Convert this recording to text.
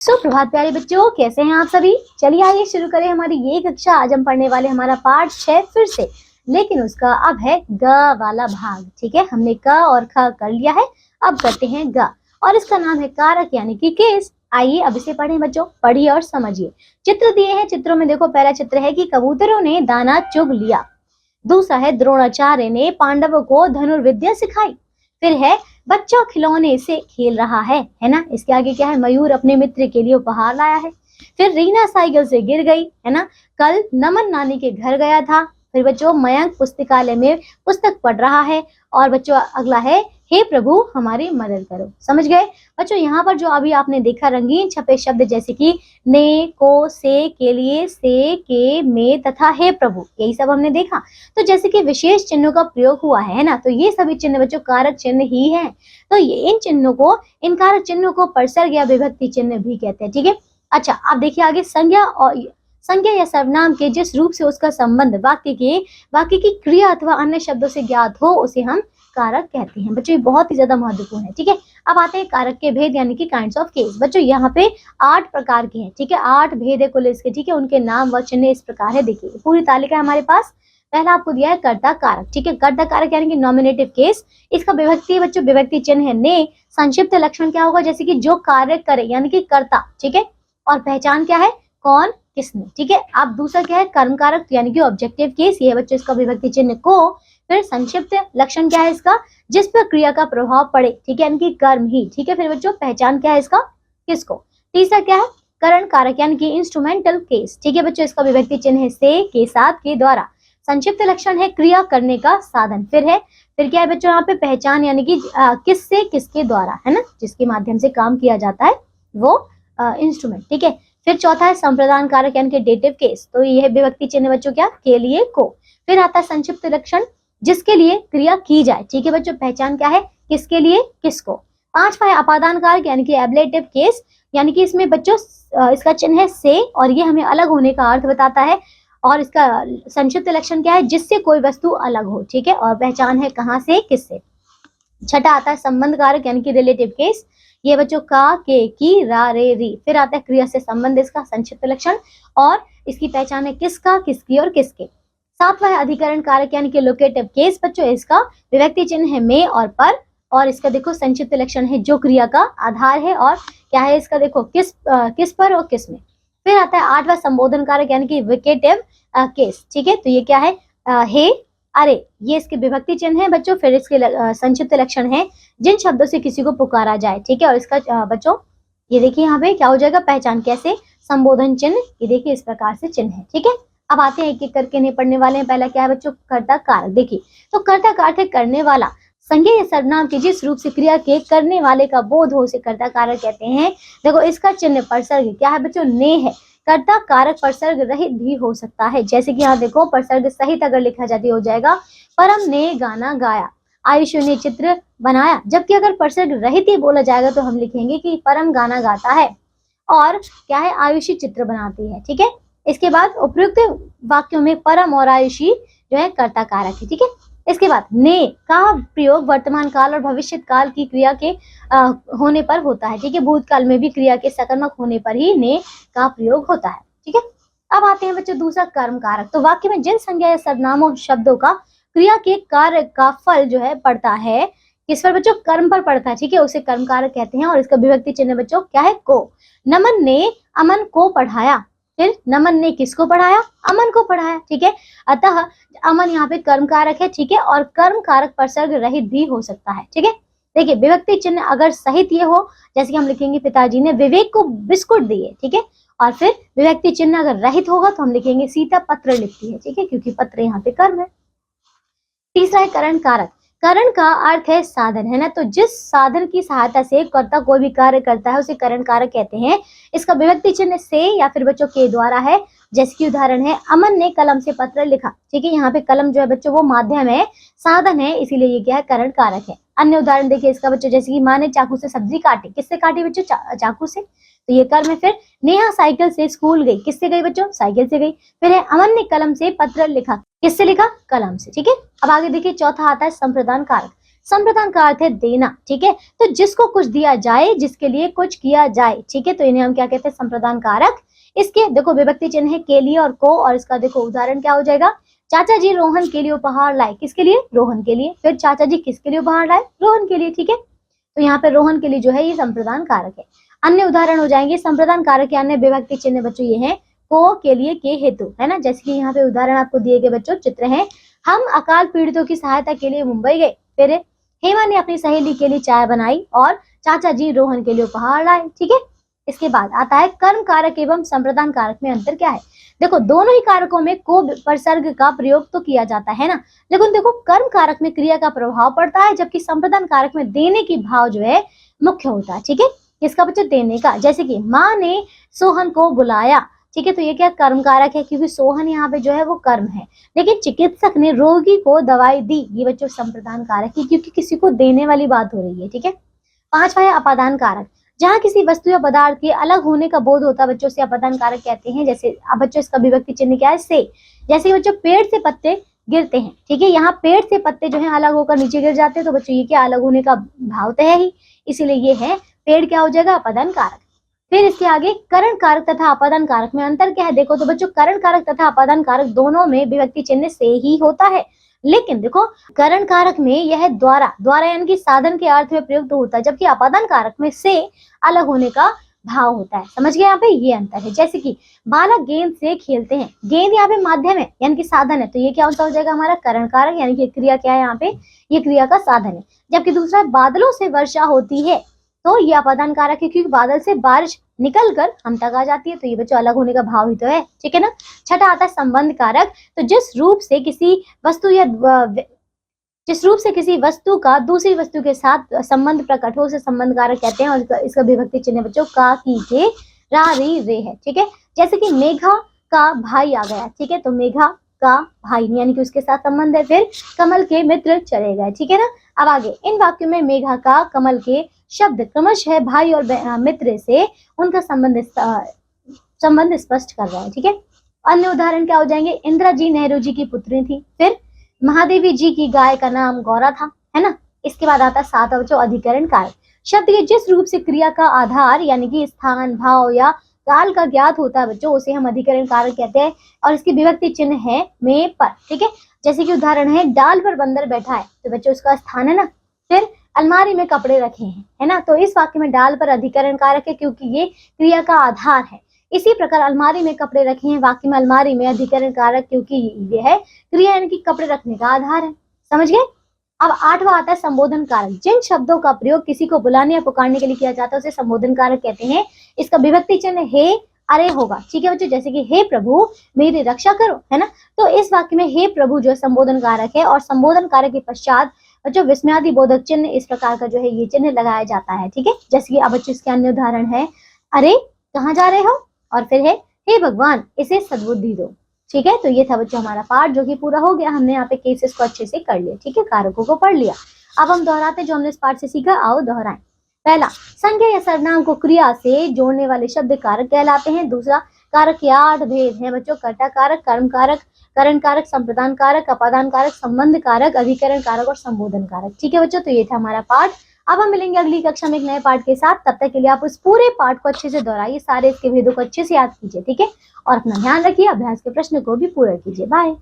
सुप्रभात प्यारे बच्चों, कैसे हैं आप सभी। चलिए आइए शुरू करें हमारी ये कक्षा। आज हम पढ़ने वाले हमारा पाठ 6 फिर से, लेकिन उसका अब है ग वाला भाग। ठीक है, हमने क और ख कर लिया है, अब करते हैं ग और इसका नाम है कारक यानी कि केस। आइए अब इसे पढ़ें बच्चों, पढ़िए और समझिए। चित्र दिए हैं, चित्रों में देखो पहला चित्र है कि कबूतरों ने दाना चुग लिया। दूसरा है द्रोणाचार्य ने पांडवों को धनुर्विद्या सिखाई। फिर है बच्चा खिलौने से खेल रहा है ना। इसके आगे क्या है, मयूर अपने मित्र के लिए उपहार लाया है। फिर रीना साइकिल से गिर गई है ना। कल नमन नानी के घर गया था। फिर बच्चों मयंक पुस्तकालय में पुस्तक पढ़ रहा है। और बच्चों अगला है हे प्रभु हमारी मदद करो। समझ गए बच्चों। यहाँ पर जो अभी आपने देखा रंगीन छपे शब्द जैसे कि ने, को, से, के लिए, से, के, में तथा हे प्रभु, यही सब हमने देखा। तो जैसे कि विशेष चिन्हों का प्रयोग हुआ है ना, तो ये सभी चिन्ह बच्चों कारक चिन्ह ही हैं। तो ये इन कारक चिन्हों को परसर्ग या विभक्ति चिन्ह भी कहते हैं। ठीक है, अच्छा अब देखिए आगे। संज्ञा या सर्वनाम के जिस रूप से उसका संबंध वाक्य की क्रिया अथवा अन्य शब्दों से ज्ञात हो उसे हम कारक कहते हैं। बच्चों ये बहुत ही ज्यादा महत्वपूर्ण है। ठीक है, अब आते हैं कारक के भेद यानी कि काइंड्स ऑफ केस। बच्चों यहाँ पे 8 प्रकार के हैं। ठीक है, 8 भेद है कुल इसके। ठीक है, उनके नाम व चिन्ह इस प्रकार है। देखिए पूरी तालिका है हमारे पास। पहला आपको दिया है कर्ता कारक। ठीक है, कर्ता कारक यानी कि नॉमिनेटिव केस। इसका विभक्ति है बच्चों, विभक्ति चिन्ह है ने। संक्षिप्त लक्षण क्या होगा, जैसे कि जो कार्य करे यानी कि कर्ता। ठीक है, और पहचान क्या है, कौन किसने। ठीक है, अब दूसरा क्या है कर्म कारक यानी कि ऑब्जेक्टिव केस। ये है बच्चों इसका विभक्ति चिन्ह को। फिर संक्षिप्त लक्षण क्या है इसका, जिस पर क्रिया का प्रभाव पड़े। ठीक है, यानी कि कर्म ही। ठीक है, फिर बच्चों पहचान क्या है इसका, किसको। तीसरा क्या है करण कारक यानी कि इंस्ट्रूमेंटल केस। ठीक है बच्चों, इसका विभक्ति चिन्ह है से, के साथ, के द्वारा। संक्षिप्त लक्षण है क्रिया करने का साधन। फिर क्या है बच्चों यहाँ पे पहचान यानी कि किससे, किसके द्वारा, है ना, जिसके माध्यम से काम किया जाता है वो इंस्ट्रूमेंट। ठीक है, फिर चौथा है संप्रदान कारक यानी कि डेटिव केस। तो यह विभक्ति चिन्ह बच्चों क्या, के लिए, को। फिर आता है संक्षिप्त लक्षण जिसके लिए क्रिया की जाए। ठीक है बच्चों, पहचान क्या है, किसके लिए, किसको। पांचवा है अपादान कारक यानी कि एब्लेटिव केस, यानी कि इसमें बच्चों इसका चिन्ह है से और ये हमें अलग होने का अर्थ बताता है। और इसका संक्षिप्त लक्षण क्या है, जिससे कोई वस्तु अलग हो। ठीक है, और पहचान है कहाँ से, किससे। छठा आता है संबंध कारक यानी कि रिलेटिव केस। ये बच्चों का, के, की, रा, रे, री। फिर आता है क्रिया से संबंध, इसका संक्षिप्त लक्षण और इसकी पहचान है किसका, किसकी और किसके। सातवां है अधिकरण कारक यानी कि लोकेटिव केस। बच्चों इसका विभक्ति चिन्ह है में और पर। और इसका देखो संक्षिप्त लक्षण है जो क्रिया का आधार है और क्या है इसका देखो किस पर और किस में। फिर आता है आठवां संबोधन कारक यानी कि विकेटिव केस। ठीक है, तो ये क्या है, हे, अरे, ये इसके विभक्ति चिन्ह है बच्चों। फिर इसके संक्षिप्त लक्षण है जिन शब्दों से किसी को पुकारा जाए। ठीक है, और इसका बच्चों ये देखिए यहाँ पे क्या हो जाएगा, पहचान कैसे, संबोधन चिन्ह। ये देखिए इस प्रकार से चिन्ह है। ठीक है, अब आते हैं एक एक करके नहीं पढ़ने वाले हैं। पहला क्या है बच्चों, कर्ता कारक। देखिए तो कर्ता कारक है करने वाला। संज्ञा या सर्वनाम के जिस रूप से क्रिया के करने वाले का बोध हो उसे कर्ता कारक कहते हैं। देखो इसका चिन्ह परसर्ग क्या है बच्चों, ने है। कर्ता कारक परसर्ग रहित भी हो सकता है, जैसे कि यहाँ देखो परसर्ग सहित अगर लिखा जाती हो जाएगा परम ने गाना गाया, आयुषु ने चित्र बनाया। जबकि अगर परसर्ग रहित ही बोला जाएगा तो हम लिखेंगे कि परम गाना गाता है और क्या है, आयुषी चित्र बनाती है। ठीक है, इसके बाद उपयुक्त वाक्यों में परम और आयुषी जो है कर्ता कारक है। ठीक है, इसके बाद ने का प्रयोग वर्तमान काल और भविष्य काल की क्रिया के होने पर होता है। ठीक है, भूतकाल में भी क्रिया के सकर्मक होने पर ही ने का प्रयोग होता है। ठीक है, अब आते हैं बच्चों दूसरा कर्म कारक। तो वाक्य में जिन संज्ञा या सर्वनामों शब्दों का क्रिया के कार्य का फल जो है पड़ता है, किस पर बच्चों, कर्म पर पड़ता है। ठीक है, उसे कर्म कारक कहते हैं और इसका विभक्ति चिन्ह बच्चों क्या है, को। नमन ने अमन को पढ़ाया। फिर नमन ने किसको पढ़ाया, अमन को पढ़ाया। ठीक है, अतः अमन यहाँ पे कर्म कारक है। ठीक है, और कर्म कारक परसर्ग रहित भी हो सकता है। ठीक है, देखिए विभक्ति चिन्ह अगर सहित ये हो, जैसे कि हम लिखेंगे पिताजी ने विवेक को बिस्कुट दिए। ठीक है, और फिर विभक्ति चिन्ह अगर रहित होगा तो हम लिखेंगे सीता पत्र लिखती है। ठीक है, क्योंकि पत्र यहाँ पे कर्म है। तीसरा है करण कारक। करण का अर्थ है साधन, है ना। तो जिस साधन की सहायता से कर्ता कोई भी कार्य करता है उसे करण कारक कहते हैं। इसका विभक्ति चिन्ह से या फिर बच्चों के द्वारा है। जैसे कि उदाहरण है अमन ने कलम से पत्र लिखा। ठीक है, यहाँ पे कलम जो है बच्चों वो माध्यम है, साधन है, इसीलिए ये क्या है, करण कारक है। अन्य उदाहरण देखिए इसका बच्चों, जैसे कि माँ ने चाकू से सब्जी काटी। किससे काटी बच्चों, चाकू से, तो ये कर्म है। फिर नेहा साइकिल से स्कूल गई। किससे गई बच्चों, साइकिल से गई। फिर है अमन ने कलम से पत्र लिखा। किससे लिखा, कलम से। ठीक है, अब आगे देखिए चौथा आता है संप्रदान कारक। संप्रदान का अर्थ है देना, ठीक है। तो जिसको कुछ दिया जाए, जिसके लिए कुछ किया जाए, ठीक है, तो इन्हें हम क्या कहते हैं, संप्रदान कारक। इसके देखो विभक्ति चिन्ह है के लिए और को, और इसका देखो उदाहरण क्या हो जाएगा, चाचा जी रोहन के लिए उपहार लाए, किसके लिए, रोहन के लिए। फिर चाचा जी किसके लिए उपहार लाए, रोहन के लिए, ठीक है। तो यहाँ पे रोहन के लिए जो है ये संप्रदान कारक है। अन्य उदाहरण हो जाएंगे संप्रदान कारक के अन्य विभक्ति चिन्ह बच्चों ये हैं, को के लिए के हेतु, है ना। जैसे कि यहाँ पे उदाहरण आपको दिए गए बच्चों चित्र हैं, हम अकाल पीड़ितों की सहायता के लिए मुंबई गए। फिर हेमा ने अपनी सहेली के लिए चाय बनाई और चाचा जी रोहन के लिए उपहार लाए, ठीक है। इसके बाद आता है कर्म कारक एवं संप्रदान कारक में अंतर क्या है। देखो दोनों ही कारकों में को उपसर्ग का प्रयोग तो किया जाता है ना, लेकिन देखो कर्म कारक में क्रिया का प्रभाव पड़ता है, जबकि संप्रदान कारक में देने की भाव जो है मुख्य होता है, ठीक है। किसका बच्चों, देने का। जैसे कि माँ ने सोहन को बुलाया, ठीक है, तो ये क्या कर्म कारक है, क्योंकि सोहन यहाँ पे जो है वो कर्म है। लेकिन चिकित्सक ने रोगी को दवाई दी, ये बच्चों संप्रदान कारक है, क्योंकि किसी को देने वाली बात हो रही है, ठीक है। पांचवा है अपादान कारक, जहाँ किसी वस्तु या पदार्थ के अलग होने का बोध होता है बच्चों से अपादान कारक कहते हैं। जैसे अब बच्चों इसका विभक्ति चिन्ह क्या है, से। जैसे बच्चों पेड़ से पत्ते गिरते हैं, ठीक है, यहाँ पेड़ से पत्ते जो है अलग होकर नीचे गिर जाते हैं, तो बच्चों ये क्या अलग होने का भाव तो है ही, इसीलिए ये है पेड़ क्या हो जाएगा, अपादान कारक। फिर इसके आगे करण कारक तथा अपादान कारक में अंतर क्या है। देखो तो बच्चों करण कारक तथा अपादान कारक दोनों में विभक्ति चिन्ह से ही होता है, लेकिन देखो करण कारक में यह द्वारा द्वारा यानी कि साधन के अर्थ में प्रयुक्त होता है, जबकि अपादान कारक में से अलग होने का भाव होता है। समझ गए यहाँ पे, ये अंतर है। जैसे कि बालक गेंद से खेलते हैं, गेंद यहाँ पे माध्यम है यानी कि साधन है, तो ये क्या हो जाएगा हमारा करण कारक, यानी कि क्रिया क्या है यहाँ पे, ये क्रिया का साधन है। जबकि दूसरा बादलों से वर्षा होती है, तो ये अपादान कारक है, क्योंकि बादल से बारिश निकल कर हम तक आ जाती है, तो ये बच्चों अलग होने का भाव ही तो है, ठीक है ना। छठा आता है संबंध कारक, तो जिस रूप से किसी वस्तु का दूसरी वस्तु के साथ संबंध प्रकट हो उसे संबंध कारक कहते हैं, और इसका विभक्ति चिन्ह बच्चों का, की, के, रा, री, रे है, ठीक है। जैसे कि मेघा का भाई आ गया, ठीक है, तो मेघा का भाई यानी कि उसके साथ संबंध है। फिर कमल के मित्र चले गए, ठीक है ना। अब आगे इन वाक्यों में मेघा का, कमल के शब्द क्रमशः भाई और मित्र से उनका संबंध स्पष्ट कर रहा है, ठीक है। अन्य उदाहरण क्या हो जाएंगे, इंदिरा जी नेहरू जी की पुत्री थी। फिर महादेवी जी की गाय का नाम गौरा था, है ना। इसके बाद आता है सात बच्चों अधिकरण कारक, शब्द के जिस रूप से क्रिया का आधार यानी कि स्थान, भाव या काल का ज्ञात होता है बच्चों, उसे हम अधिकरण कारक कहते हैं, और इसकी विभक्ति चिन्ह है में, पर, ठीक है। जैसे कि उदाहरण है डाल पर बंदर बैठा है, तो बच्चों उसका स्थान है ना। फिर अलमारी में कपड़े रखे हैं, है ना, तो इस वाक्य में डाल पर अधिकरण कारक है, क्योंकि ये क्रिया का आधार है। इसी प्रकार अलमारी में कपड़े रखे हैं, वाक्य में अलमारी में अधिकरण कारक, क्योंकि ये है क्रिया यानी कि कपड़े रखने का आधार है। समझ गए। अब आठवां आता है संबोधन कारक, जिन शब्दों का प्रयोग किसी को बुलाने या पुकारने के लिए किया जाता है उसे संबोधन कारक कहते हैं। इसका विभक्ति चिन्ह हे, अरे होगा, ठीक है बच्चों। जैसे कि हे प्रभु मेरी रक्षा करो, है ना, तो इस वाक्य में हे प्रभु जो है संबोधन कारक है, और संबोधन कारक के पश्चात बच्चों विस्मयादि बोधक चिन्ह इस प्रकार का जो है ये चिन्ह लगाया जाता है, ठीक है। जैसे कि अब बच्चों इसके अन्य उदाहरण है, अरे कहाँ जा रहे हो, और फिर है हे भगवान इसे सद्बुद्धि दो, ठीक है। तो ये था बच्चों हमारा पाठ, जो कि पूरा हो गया। हमने यहाँ पे केसेस को अच्छे से कर लिया, ठीक है, कारकों को पढ़ लिया। अब हम दोहराते जो हमने इस पाठ से सीखा, आओ दोहराएं। पहला, संज्ञा या सर्वनाम को क्रिया से जोड़ने वाले शब्द कारक कहलाते हैं। दूसरा, कारक के 8 भेद हैं बच्चों, कर्ता कारक, कर्म कारक, करण कारक, संप्रदान कारक, अपादान कारक, संबंध कारक, अधिकरण कारक और संबोधन कारक, ठीक है बच्चों। तो ये था हमारा पाठ। अब हम मिलेंगे अगली कक्षा में एक नए पाठ के साथ। तब तक के लिए आप उस पूरे पाठ को अच्छे से दोहराइए, सारे इसके भेदों को अच्छे से याद कीजिए, ठीक है, और अपना ध्यान रखिए, अभ्यास के प्रश्न को भी पूरा कीजिए। बाय।